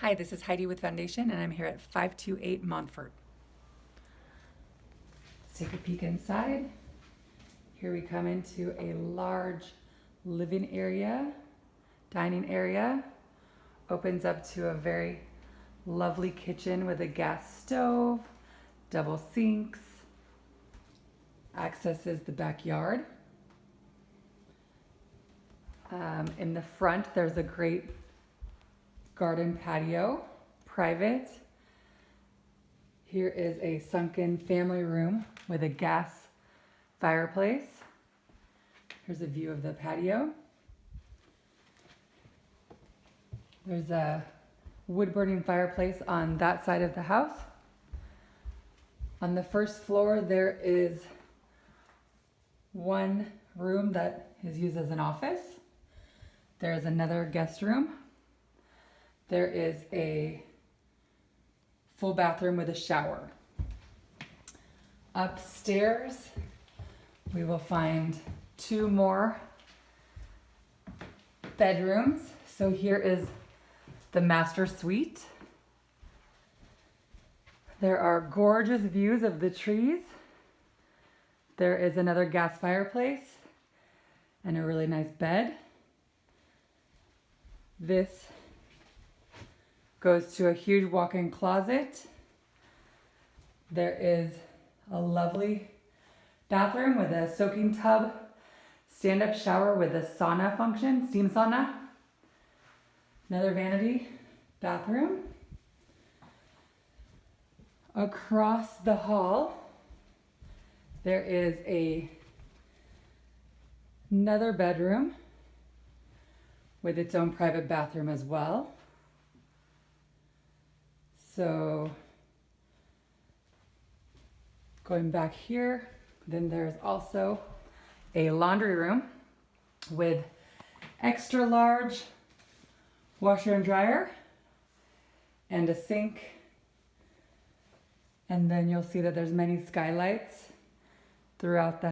Hi, this is Heidi with Foundation, and I'm here at 528 Montford. Let's take a peek inside. Here we come into a large living area, dining area. Opens up to a very lovely kitchen with a gas stove, double sinks. Accesses the backyard. In the front, there's a great garden patio, private. Here is a sunken family room with a gas fireplace. Here's a view of the patio. There's a wood burning fireplace on that side of the house. On the first floor, there is one room that is used as an office. There is another guest room. There is a full bathroom with a shower. Upstairs, we will find two more bedrooms. So here is the master suite. There are gorgeous views of the trees. There is another gas fireplace and a really nice bed. This goes to a huge walk-in closet. There is a lovely bathroom with a soaking tub, stand-up shower with a sauna function, steam sauna. Another vanity bathroom. Across the hall, there is another bedroom with its own private bathroom as well. So going back here, then there's also a laundry room with extra large washer and dryer and a sink. And then you'll see that there's many skylights throughout the